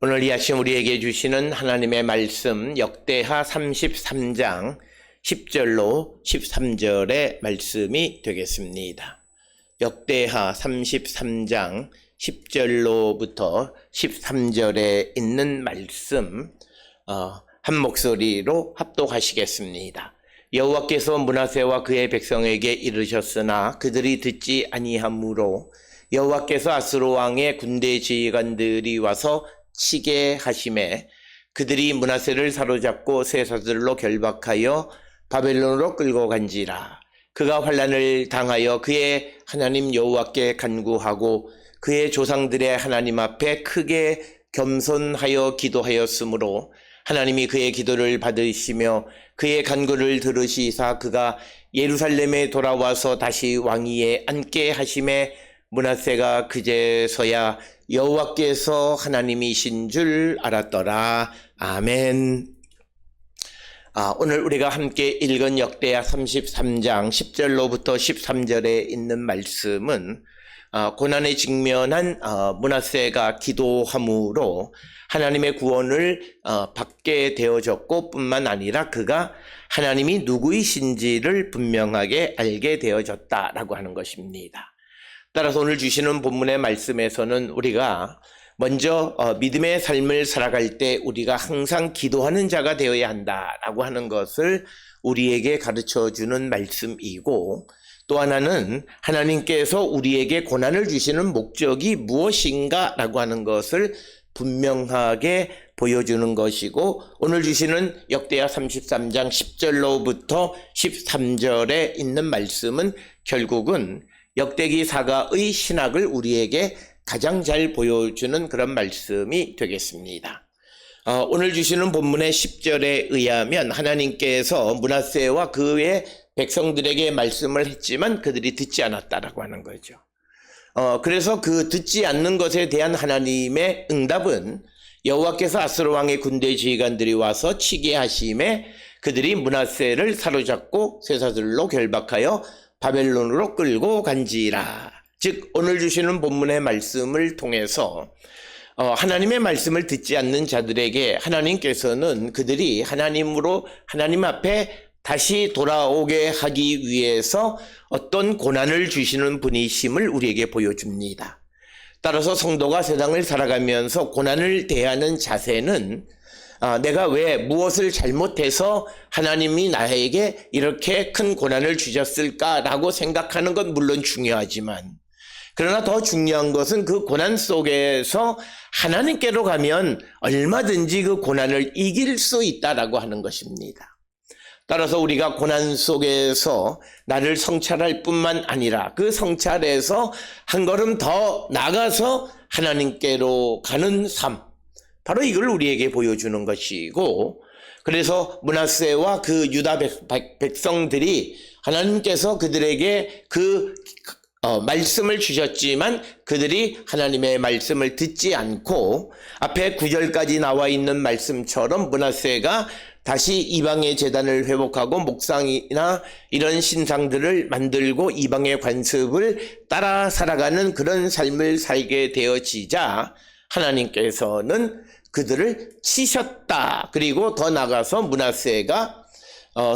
오늘 이 아침 우리에게 주시는 하나님의 말씀 역대하 33장 10절로 13절의 말씀이 되겠습니다. 역대하 33장 10절로부터 13절에 있는 말씀 한 목소리로 합독하시겠습니다. 여호와께서 므낫세와 그의 백성에게 이르셨으나 그들이 듣지 아니하므로 여호와께서 아수르 왕의 군대 지휘관들이 와서 치게 하심에 그들이 므낫세를 사로잡고 쇠사슬로 결박하여 바벨론으로 끌고 간지라. 그가 환난을 당하여 그의 하나님 여호와께 간구하고 그의 조상들의 하나님 앞에 크게 겸손하여 기도하였으므로 하나님이 그의 기도를 받으시며 그의 간구를 들으시사 그가 예루살렘에 돌아와서 다시 왕위에 앉게 하심에 므낫세가 그제서야 여호와께서 하나님이신 줄 알았더라. 아멘. 오늘 우리가 함께 읽은 역대하 33장 10절로부터 13절에 있는 말씀은 고난에 직면한 므낫세가 기도함으로 하나님의 구원을 받게 되어졌고 뿐만 아니라 그가 하나님이 누구이신지를 분명하게 알게 되어졌다라고 하는 것입니다. 따라서 오늘 주시는 본문의 말씀에서는 우리가 먼저 믿음의 삶을 살아갈 때 우리가 항상 기도하는 자가 되어야 한다라고 하는 것을 우리에게 가르쳐주는 말씀이고, 또 하나는 하나님께서 우리에게 고난을 주시는 목적이 무엇인가라고 하는 것을 분명하게 보여주는 것이고, 오늘 주시는 역대하 33장 10절로부터 13절에 있는 말씀은 결국은 역대기 사가의 신학을 우리에게 가장 잘 보여주는 그런 말씀이 되겠습니다. 오늘 주시는 본문의 10절에 의하면 하나님께서 므낫세와 그의 백성들에게 말씀을 했지만 그들이 듣지 않았다라고 하는 거죠. 그래서 그 듣지 않는 것에 대한 하나님의 응답은 여호와께서 아수르 왕의 군대 지휘관들이 와서 치게 하심에 그들이 므낫세를 사로잡고 쇠사슬로 결박하여 바벨론으로 끌고 간지라. 즉 오늘 주시는 본문의 말씀을 통해서 하나님의 말씀을 듣지 않는 자들에게 하나님께서는 그들이 하나님 앞에 다시 돌아오게 하기 위해서 어떤 고난을 주시는 분이심을 우리에게 보여줍니다. 따라서 성도가 세상을 살아가면서 고난을 대하는 자세는 내가 왜 무엇을 잘못해서 하나님이 나에게 이렇게 큰 고난을 주셨을까라고 생각하는 건 물론 중요하지만, 그러나 더 중요한 것은 그 고난 속에서 하나님께로 가면 얼마든지 그 고난을 이길 수 있다라고 하는 것입니다. 따라서 우리가 고난 속에서 나를 성찰할 뿐만 아니라 그 성찰에서 한 걸음 더 나가서 하나님께로 가는 삶, 바로 이걸 우리에게 보여주는 것이고, 그래서 므낫세와 그 유다 백성들이 하나님께서 그들에게 그 말씀을 주셨지만 그들이 하나님의 말씀을 듣지 않고 앞에 9절까지 나와 있는 말씀처럼 므낫세가 다시 이방의 제단을 회복하고 목상이나 이런 신상들을 만들고 이방의 관습을 따라 살아가는 그런 삶을 살게 되어지자 하나님께서는 그들을 치셨다. 그리고 더 나가서 므낫세가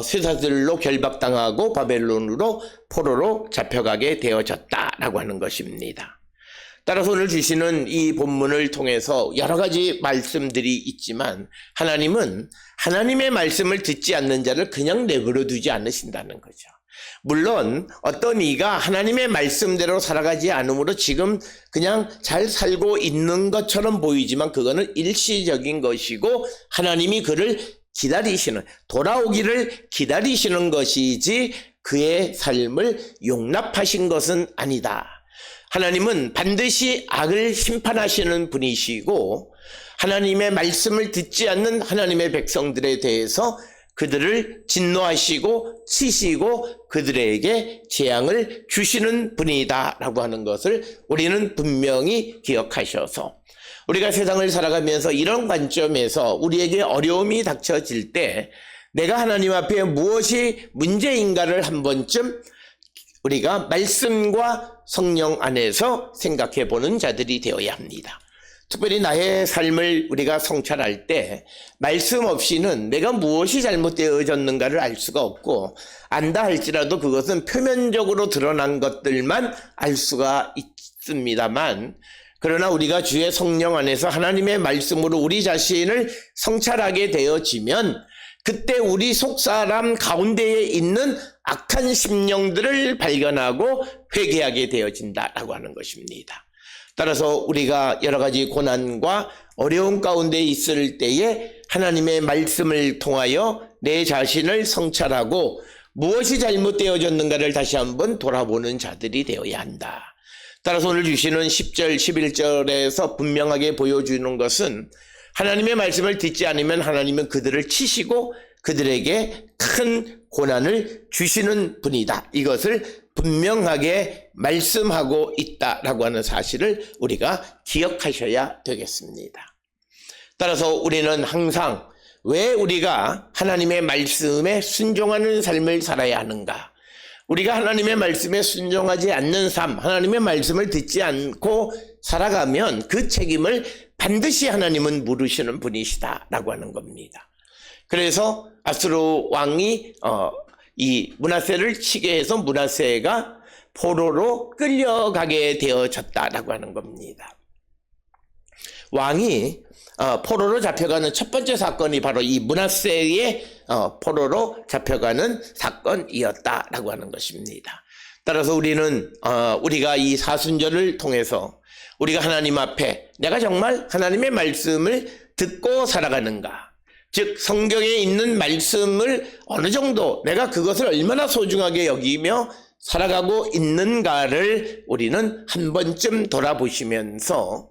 쇠사슬로 결박당하고 바벨론으로 포로로 잡혀가게 되어졌다라고 하는 것입니다. 따라서 오늘 주시는 이 본문을 통해서 여러 가지 말씀들이 있지만 하나님은 하나님의 말씀을 듣지 않는 자를 그냥 내버려 두지 않으신다는 거죠. 물론 어떤 이가 하나님의 말씀대로 살아가지 않으므로 지금 그냥 잘 살고 있는 것처럼 보이지만 그거는 일시적인 것이고 하나님이 그를 돌아오기를 기다리시는 것이지 그의 삶을 용납하신 것은 아니다. 하나님은 반드시 악을 심판하시는 분이시고 하나님의 말씀을 듣지 않는 하나님의 백성들에 대해서 그들을 진노하시고 치시고 그들에게 재앙을 주시는 분이다 라고 하는 것을 우리는 분명히 기억하셔서 우리가 세상을 살아가면서 이런 관점에서 우리에게 어려움이 닥쳐질 때 내가 하나님 앞에 무엇이 문제인가를 한 번쯤 우리가 말씀과 성령 안에서 생각해 보는 자들이 되어야 합니다. 특별히 나의 삶을 우리가 성찰할 때 말씀 없이는 내가 무엇이 잘못되어졌는가를 알 수가 없고, 안다 할지라도 그것은 표면적으로 드러난 것들만 알 수가 있습니다만, 그러나 우리가 주의 성령 안에서 하나님의 말씀으로 우리 자신을 성찰하게 되어지면 그때 우리 속사람 가운데에 있는 악한 심령들을 발견하고 회개하게 되어진다라고 하는 것입니다. 따라서 우리가 여러 가지 고난과 어려움 가운데 있을 때에 하나님의 말씀을 통하여 내 자신을 성찰하고 무엇이 잘못되어졌는가를 다시 한번 돌아보는 자들이 되어야 한다. 따라서 오늘 주시는 10절, 11절에서 분명하게 보여주는 것은 하나님의 말씀을 듣지 않으면 하나님은 그들을 치시고 그들에게 큰 고난을 주시는 분이다. 이것을 분명하게 말씀하고 있다라고 하는 사실을 우리가 기억하셔야 되겠습니다. 따라서 우리는 항상 왜 우리가 하나님의 말씀에 순종하는 삶을 살아야 하는가? 우리가 하나님의 말씀에 순종하지 않는 삶, 하나님의 말씀을 듣지 않고 살아가면 그 책임을 반드시 하나님은 물으시는 분이시다라고 하는 겁니다. 그래서 아수르 왕이 이 므낫세를 치게 해서 므낫세가 포로로 끌려가게 되어졌다라고 하는 겁니다. 왕이 포로로 잡혀가는 첫 번째 사건이 바로 이 므낫세의 포로로 잡혀가는 사건이었다라고 하는 것입니다. 따라서 우리는 우리가 이 사순절을 통해서 우리가 하나님 앞에 내가 정말 하나님의 말씀을 듣고 살아가는가, 즉 성경에 있는 말씀을 어느 정도 내가 그것을 얼마나 소중하게 여기며 살아가고 있는가를 우리는 한 번쯤 돌아보시면서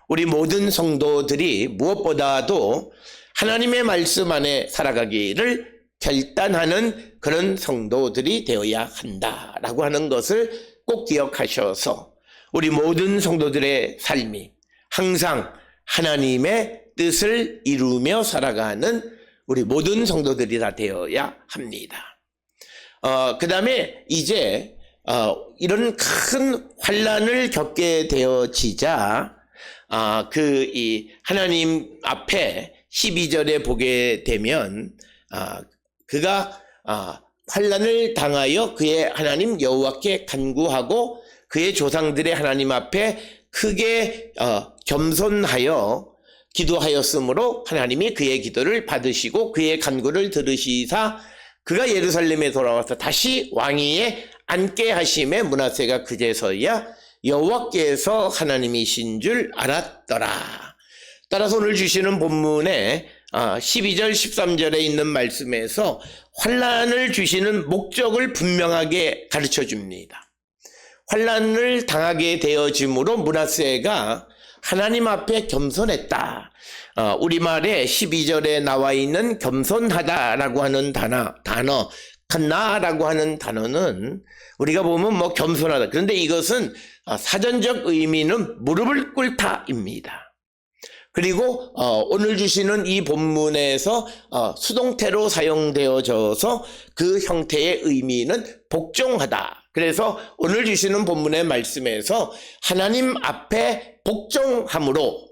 우리 모든 성도들이 무엇보다도 하나님의 말씀 안에 살아가기를 결단하는 그런 성도들이 되어야 한다라고 하는 것을 꼭 기억하셔서 우리 모든 성도들의 삶이 항상 하나님의 뜻을 이루며 살아가는 우리 모든 성도들이라 되어야 합니다. 그 다음에 이제 이런 큰 환난을 겪게 되어지자 이 하나님 앞에 12절에 보게 되면 그가 환난을 당하여 그의 하나님 여호와께 간구하고 그의 조상들의 하나님 앞에 크게 겸손하여 기도하였으므로 하나님이 그의 기도를 받으시고 그의 간구를 들으시사 그가 예루살렘에 돌아와서 다시 왕위에 앉게 하심에 므낫세가 그제서야 여호와께서 하나님이신 줄 알았더라. 따라서 오늘 주시는 본문에 12절 13절에 있는 말씀에서 환난을 주시는 목적을 분명하게 가르쳐 줍니다. 환난을 당하게 되어짐으로 므낫세가 하나님 앞에 겸손했다. 우리말에 12절에 나와 있는 겸손하다라고 하는 단어 칸나라고 하는 단어는 우리가 보면 뭐 겸손하다. 그런데 이것은 사전적 의미는 무릎을 꿇다입니다. 그리고 오늘 주시는 이 본문에서 수동태로 사용되어져서 그 형태의 의미는 복종하다. 그래서 오늘 주시는 본문의 말씀에서 하나님 앞에 복종함으로,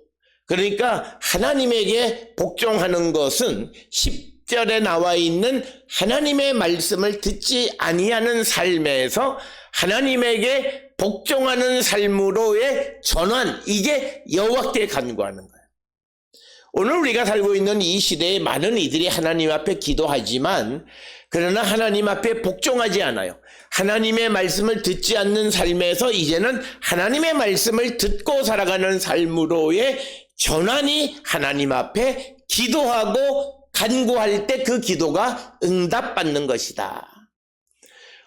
그러니까 하나님에게 복종하는 것은 10절에 나와 있는 하나님의 말씀을 듣지 아니하는 삶에서 하나님에게 복종하는 삶으로의 전환, 이게 여호와께 간구하는 거예요. 오늘 우리가 살고 있는 이 시대에 많은 이들이 하나님 앞에 기도하지만 그러나 하나님 앞에 복종하지 않아요. 하나님의 말씀을 듣지 않는 삶에서 이제는 하나님의 말씀을 듣고 살아가는 삶으로의 전환이 하나님 앞에 기도하고 간구할 때 그 기도가 응답받는 것이다.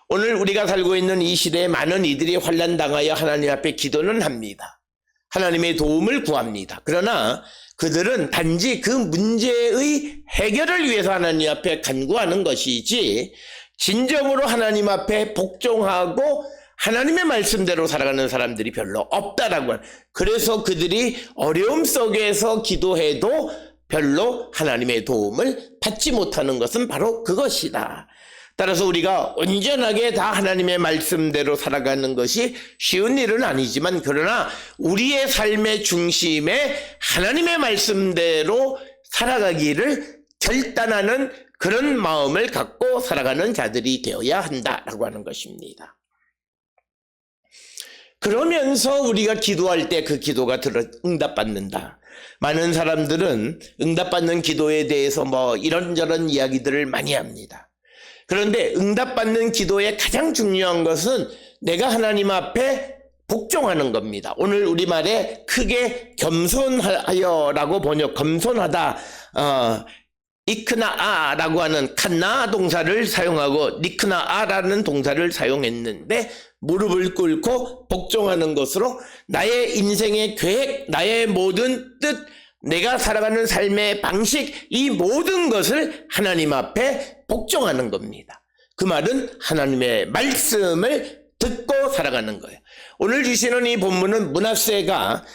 오늘 우리가 살고 있는 이 시대에 많은 이들이 환난당하여 하나님 앞에 기도는 합니다. 하나님의 도움을 구합니다. 그러나 그들은 단지 그 문제의 해결을 위해서 하나님 앞에 간구하는 것이지 진정으로 하나님 앞에 복종하고 하나님의 말씀대로 살아가는 사람들이 별로 없다라고. 그래서 그들이 어려움 속에서 기도해도 별로 하나님의 도움을 받지 못하는 것은 바로 그것이다. 따라서 우리가 온전하게 다 하나님의 말씀대로 살아가는 것이 쉬운 일은 아니지만, 그러나 우리의 삶의 중심에 하나님의 말씀대로 살아가기를 결단하는 그런 마음을 갖고 살아가는 자들이 되어야 한다라고 하는 것입니다. 그러면서 우리가 기도할 때 그 기도가 응답받는다. 많은 사람들은 응답받는 기도에 대해서 이런저런 이야기들을 많이 합니다. 그런데 응답받는 기도의 가장 중요한 것은 내가 하나님 앞에 복종하는 겁니다. 오늘 우리말에 크게 겸손하여라고 겸손하다, 이크나아라고 하는 칸나 동사를 사용하고 니크나아라는 동사를 사용했는데, 무릎을 꿇고 복종하는 것으로 나의 인생의 계획, 나의 모든 뜻, 내가 살아가는 삶의 방식, 이 모든 것을 하나님 앞에 복종하는 겁니다. 그 말은 하나님의 말씀을 듣고 살아가는 거예요. 오늘 주시는 이 본문은 므낫세가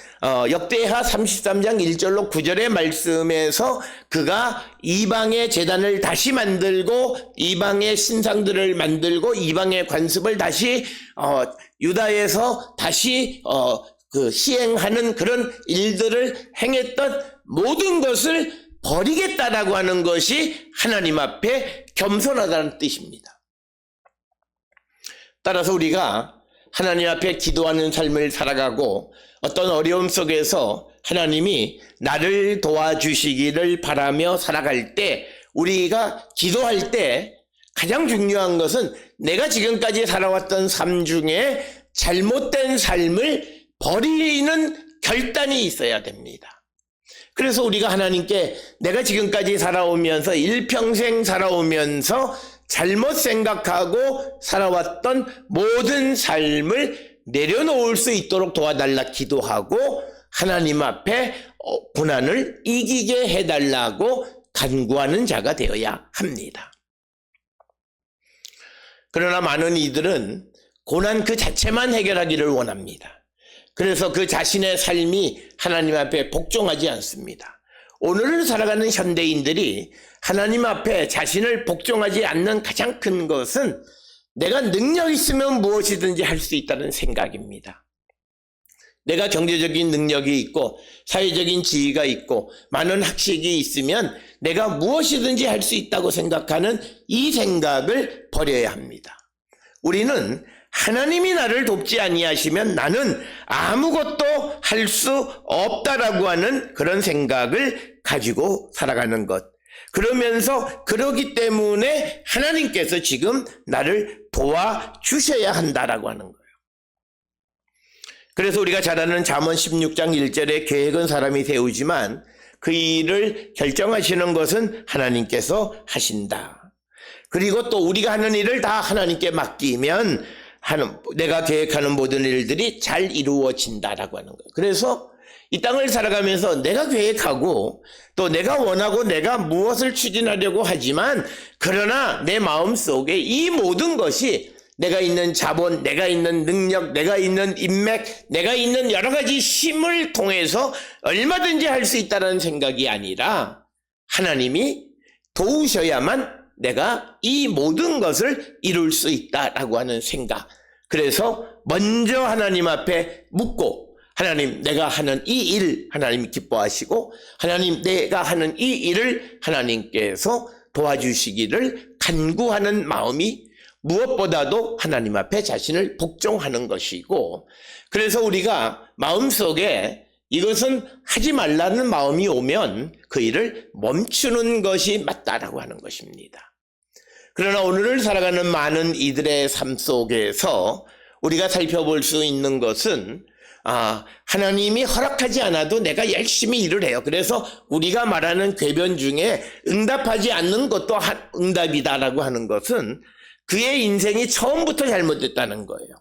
역대하 33장 1절로 9절의 말씀에서 그가 이방의 제단을 다시 만들고 이방의 신상들을 만들고 이방의 관습을 다시 유다에서 다시 시행하는 그런 일들을 행했던 모든 것을 버리겠다라고 하는 것이 하나님 앞에 겸손하다는 뜻입니다. 따라서 우리가 하나님 앞에 기도하는 삶을 살아가고 어떤 어려움 속에서 하나님이 나를 도와주시기를 바라며 살아갈 때, 우리가 기도할 때 가장 중요한 것은 내가 지금까지 살아왔던 삶 중에 잘못된 삶을 버리는 결단이 있어야 됩니다. 그래서 우리가 하나님께 내가 지금까지 살아오면서 일평생 살아오면서 잘못 생각하고 살아왔던 모든 삶을 내려놓을 수 있도록 도와달라 기도하고 하나님 앞에 고난을 이기게 해달라고 간구하는 자가 되어야 합니다. 그러나 많은 이들은 고난 그 자체만 해결하기를 원합니다. 그래서 그 자신의 삶이 하나님 앞에 복종하지 않습니다. 오늘을 살아가는 현대인들이 하나님 앞에 자신을 복종하지 않는 가장 큰 것은 내가 능력 있으면 무엇이든지 할 수 있다는 생각입니다. 내가 경제적인 능력이 있고 사회적인 지위가 있고 많은 학식이 있으면 내가 무엇이든지 할 수 있다고 생각하는 이 생각을 버려야 합니다. 우리는 하나님이 나를 돕지 아니하시면 나는 아무것도 할 수 없다라고 하는 그런 생각을 가지고 살아가는 것. 그러면서 그러기 때문에 하나님께서 지금 나를 도와주셔야 한다라고 하는 거예요. 그래서 우리가 잘 아는 잠언 16장 1절에 계획은 사람이 세우지만 그 일을 결정하시는 것은 하나님께서 하신다. 그리고 또 우리가 하는 일을 다 하나님께 맡기면 내가 계획하는 모든 일들이 잘 이루어진다라고 하는 거예요. 그래서 이 땅을 살아가면서 내가 계획하고 또 내가 원하고 내가 무엇을 추진하려고 하지만, 그러나 내 마음속에 이 모든 것이 내가 있는 자본, 내가 있는 능력, 내가 있는 인맥, 내가 있는 여러 가지 힘을 통해서 얼마든지 할 수 있다는 생각이 아니라 하나님이 도우셔야만 내가 이 모든 것을 이룰 수 있다라고 하는 생각. 그래서 먼저 하나님 앞에 묻고, 하나님, 내가 하는 이 일 하나님이 기뻐하시고 하나님, 내가 하는 이 일을 하나님께서 도와주시기를 간구하는 마음이 무엇보다도 하나님 앞에 자신을 복종하는 것이고, 그래서 우리가 마음속에 이것은 하지 말라는 마음이 오면 그 일을 멈추는 것이 맞다라고 하는 것입니다. 그러나 오늘을 살아가는 많은 이들의 삶 속에서 우리가 살펴볼 수 있는 것은 하나님이 허락하지 않아도 내가 열심히 일을 해요. 그래서 우리가 말하는 궤변 중에 응답하지 않는 것도 응답이다라고 하는 것은 그의 인생이 처음부터 잘못됐다는 거예요.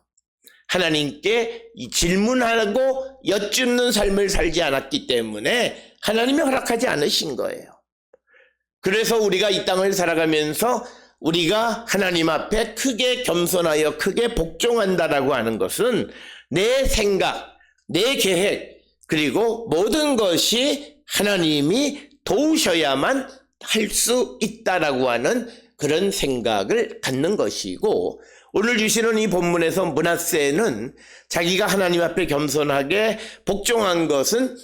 하나님께 질문하고 여쭙는 삶을 살지 않았기 때문에 하나님이 허락하지 않으신 거예요. 그래서 우리가 이 땅을 살아가면서 우리가 하나님 앞에 크게 겸손하여 크게 복종한다라고 하는 것은 내 생각, 내 계획, 그리고 모든 것이 하나님이 도우셔야만 할 수 있다라고 하는 그런 생각을 갖는 것이고, 오늘 주시는 이 본문에서 므낫세는 자기가 하나님 앞에 겸손하게 복종한 것은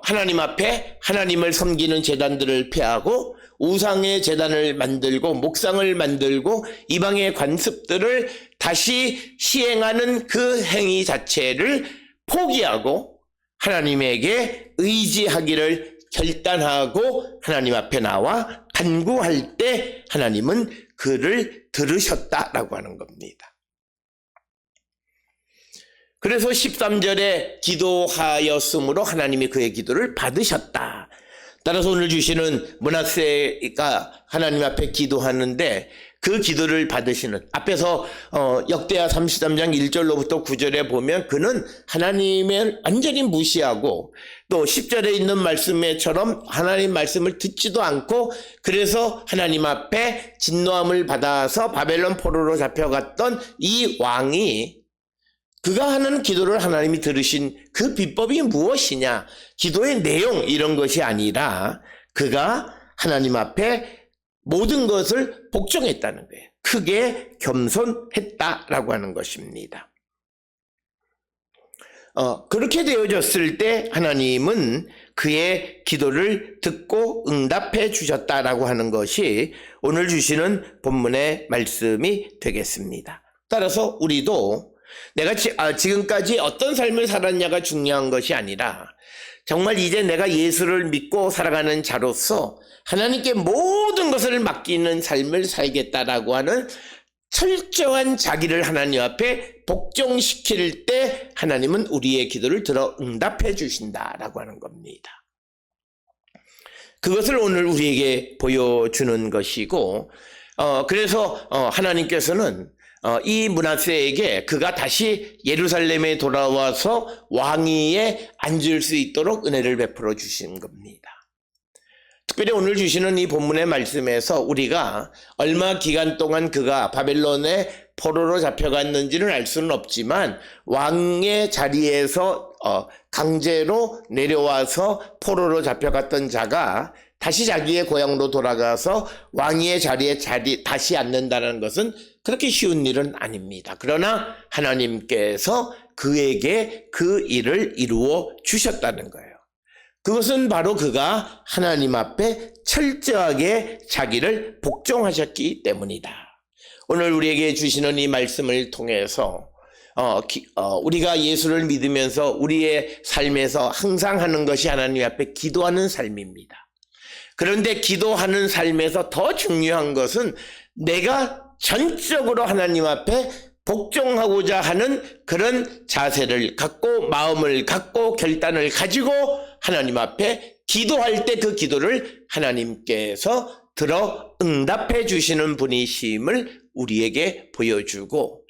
하나님 앞에 하나님을 섬기는 제단들을 폐하고 우상의 제단을 만들고 목상을 만들고 이방의 관습들을 다시 시행하는 그 행위 자체를 포기하고 하나님에게 의지하기를 결단하고 하나님 앞에 나와 간구할 때 하나님은 그를 들으셨다라고 하는 겁니다. 그래서 13절에 기도하였으므로 하나님이 그의 기도를 받으셨다. 따라서 오늘 주시는 므낫세가 하나님 앞에 기도하는데 그 기도를 받으시는, 앞에서 역대하 33장 1절로부터 9절에 보면 그는 하나님을 완전히 무시하고 또 10절에 있는 말씀에처럼 하나님 말씀을 듣지도 않고 그래서 하나님 앞에 진노함을 받아서 바벨론 포로로 잡혀갔던 이 왕이 그가 하는 기도를 하나님이 들으신 그 비법이 무엇이냐, 기도의 내용 이런 것이 아니라 그가 하나님 앞에 모든 것을 복종했다는 거예요. 크게 겸손했다라고 하는 것입니다. 그렇게 되어졌을 때 하나님은 그의 기도를 듣고 응답해 주셨다라고 하는 것이 오늘 주시는 본문의 말씀이 되겠습니다. 따라서 우리도 내가 지금까지 어떤 삶을 살았냐가 중요한 것이 아니라 정말 이제 내가 예수를 믿고 살아가는 자로서 하나님께 모든 것을 맡기는 삶을 살겠다라고 하는 철저한 자기를 하나님 앞에 복종시킬 때 하나님은 우리의 기도를 들어 응답해 주신다라고 하는 겁니다. 그것을 오늘 우리에게 보여주는 것이고, 그래서 하나님께서는 이 므낫세에게 그가 다시 예루살렘에 돌아와서 왕위에 앉을 수 있도록 은혜를 베풀어 주신 겁니다. 특별히 오늘 주시는 이 본문의 말씀에서 우리가 얼마 기간 동안 그가 바벨론에 포로로 잡혀갔는지는 알 수는 없지만 왕의 자리에서 강제로 내려와서 포로로 잡혀갔던 자가 다시 자기의 고향으로 돌아가서 왕위의 자리에 다시 앉는다는 것은 그렇게 쉬운 일은 아닙니다. 그러나 하나님께서 그에게 그 일을 이루어 주셨다는 거예요. 그것은 바로 그가 하나님 앞에 철저하게 자기를 복종하셨기 때문이다. 오늘 우리에게 주시는 이 말씀을 통해서 우리가 예수를 믿으면서 우리의 삶에서 항상 하는 것이 하나님 앞에 기도하는 삶입니다. 그런데 기도하는 삶에서 더 중요한 것은 내가 전적으로 하나님 앞에 복종하고자 하는 그런 자세를 갖고 마음을 갖고 결단을 가지고 하나님 앞에 기도할 때 그 기도를 하나님께서 들어 응답해 주시는 분이심을 우리에게 보여주고,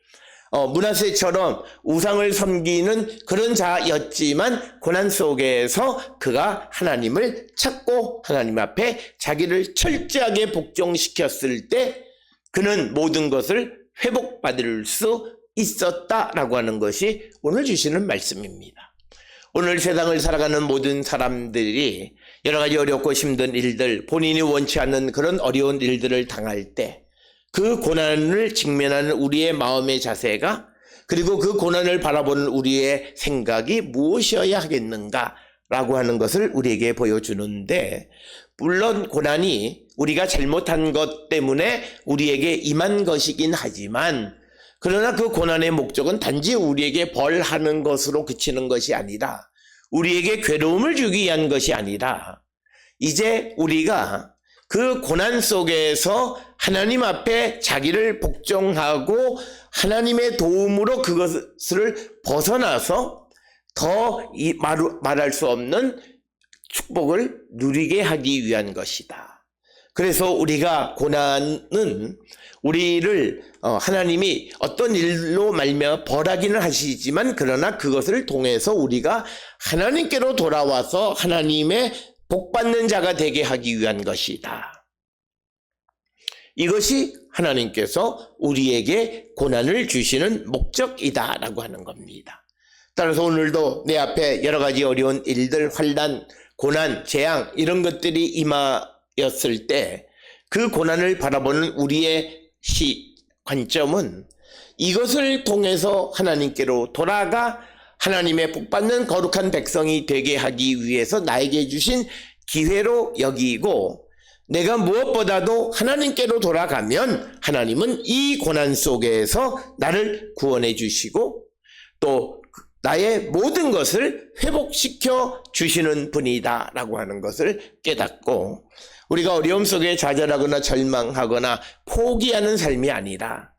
므낫세처럼 우상을 섬기는 그런 자였지만 고난 속에서 그가 하나님을 찾고 하나님 앞에 자기를 철저하게 복종시켰을 때 그는 모든 것을 회복받을 수 있었다라고 하는 것이 오늘 주시는 말씀입니다. 오늘 세상을 살아가는 모든 사람들이 여러 가지 어렵고 힘든 일들, 본인이 원치 않는 그런 어려운 일들을 당할 때 그 고난을 직면하는 우리의 마음의 자세가, 그리고 그 고난을 바라보는 우리의 생각이 무엇이어야 하겠는가라고 하는 것을 우리에게 보여주는데, 물론 고난이 우리가 잘못한 것 때문에 우리에게 임한 것이긴 하지만, 그러나 그 고난의 목적은 단지 우리에게 벌하는 것으로 그치는 것이 아니라, 우리에게 괴로움을 주기 위한 것이 아니라, 이제 우리가 그 고난 속에서 하나님 앞에 자기를 복종하고 하나님의 도움으로 그것을 벗어나서 더 말할 수 없는 축복을 누리게 하기 위한 것이다. 그래서 우리가 고난은 우리를 하나님이 어떤 일로 말미암아 벌하기는 하시지만, 그러나 그것을 통해서 우리가 하나님께로 돌아와서 하나님의 복받는 자가 되게 하기 위한 것이다. 이것이 하나님께서 우리에게 고난을 주시는 목적이다라고 하는 겁니다. 따라서 오늘도 내 앞에 여러 가지 어려운 일들, 환난, 고난, 재앙 이런 것들이 임하였을 때 그 고난을 바라보는 우리의 관점은 이것을 통해서 하나님께로 돌아가 하나님의 복받는 거룩한 백성이 되게 하기 위해서 나에게 주신 기회로 여기고, 내가 무엇보다도 하나님께로 돌아가면 하나님은 이 고난 속에서 나를 구원해 주시고 또 나의 모든 것을 회복시켜 주시는 분이다 라고 하는 것을 깨닫고, 우리가 어려움 속에 좌절하거나 절망하거나 포기하는 삶이 아니라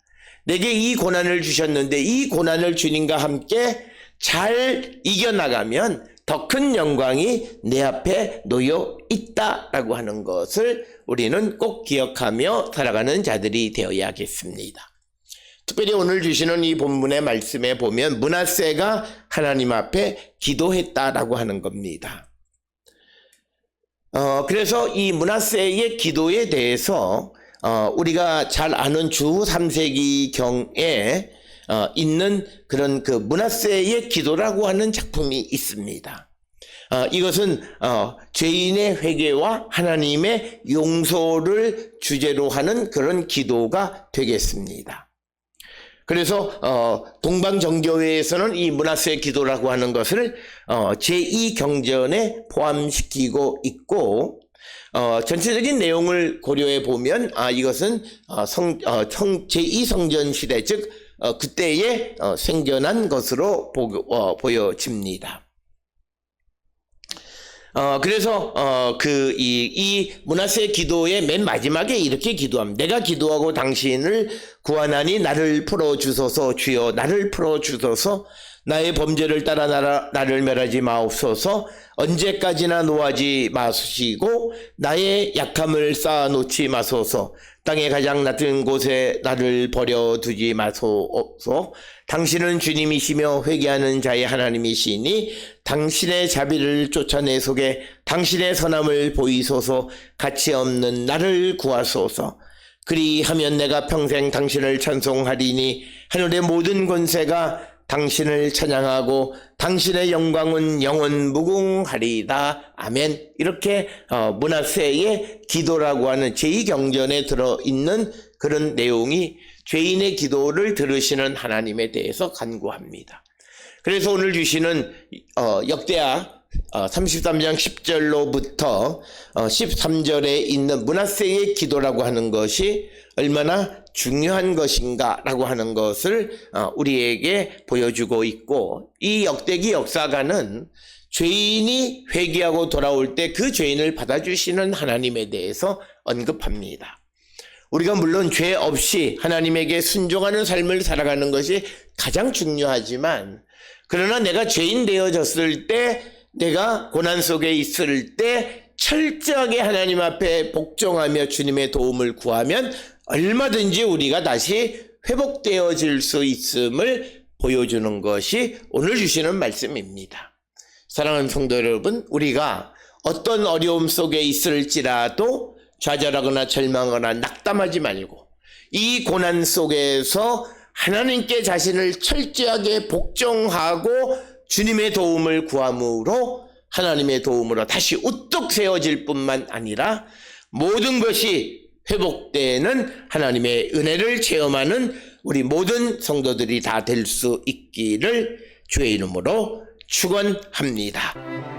내게 이 고난을 주셨는데 이 고난을 주님과 함께 잘 이겨나가면 더 큰 영광이 내 앞에 놓여 있다라고 하는 것을 우리는 꼭 기억하며 살아가는 자들이 되어야겠습니다. 특별히 오늘 주시는 이 본문의 말씀에 보면 므낫세가 하나님 앞에 기도했다라고 하는 겁니다. 그래서 이 므낫세의 기도에 대해서 우리가 잘 아는 주 3세기 경에 있는 그런 그 므낫세의 기도라고 하는 작품이 있습니다. 이것은 죄인의 회개와 하나님의 용서를 주제로 하는 그런 기도가 되겠습니다. 그래서 동방정교회에서는 이 므낫세 기도라고 하는 것을 제2경전에 포함시키고 있고, 전체적인 내용을 고려해 보면 이것은 제2성전 시대, 즉 그때에 생겨난 것으로 보여집니다. 그래서 이 므낫세 기도의 맨 마지막에 이렇게 기도합니다. 내가 기도하고 당신을 구하나니 나를 풀어주소서. 주여 나를 풀어주소서. 나의 범죄를 따라 나를 멸하지 마옵소서. 언제까지나 노하지 마시고 나의 약함을 쌓아놓지 마소서. 땅의 가장 낮은 곳에 나를 버려두지 마소서. 당신은 주님이시며 회개하는 자의 하나님이시니 당신의 자비를 쫓아내 속에 당신의 선함을 보이소서. 가치없는 나를 구하소서. 그리하면 내가 평생 당신을 찬송하리니 하늘의 모든 권세가 당신을 찬양하고 당신의 영광은 영원 무궁하리다. 아멘. 이렇게 므낫세의 기도라고 하는 제2경전에 들어있는 그런 내용이 죄인의 기도를 들으시는 하나님에 대해서 간구합니다. 그래서 오늘 주시는 역대하 33장 10절로부터 13절에 있는 므낫세의 기도라고 하는 것이 얼마나 중요한 것인가 라고 하는 것을 우리에게 보여주고 있고, 이 역대기 역사가는 죄인이 회개하고 돌아올 때 그 죄인을 받아주시는 하나님에 대해서 언급합니다. 우리가 물론 죄 없이 하나님에게 순종하는 삶을 살아가는 것이 가장 중요하지만, 그러나 내가 죄인 되어졌을 때, 내가 고난 속에 있을 때 철저하게 하나님 앞에 복종하며 주님의 도움을 구하면 얼마든지 우리가 다시 회복되어질 수 있음을 보여주는 것이 오늘 주시는 말씀입니다. 사랑하는 성도 여러분, 우리가 어떤 어려움 속에 있을지라도 좌절하거나 절망하거나 낙담하지 말고 이 고난 속에서 하나님께 자신을 철저하게 복종하고 주님의 도움을 구함으로 하나님의 도움으로 다시 우뚝 세워질 뿐만 아니라 모든 것이 회복되는 하나님의 은혜를 체험하는 우리 모든 성도들이 다 될 수 있기를 주의 이름으로 축원합니다.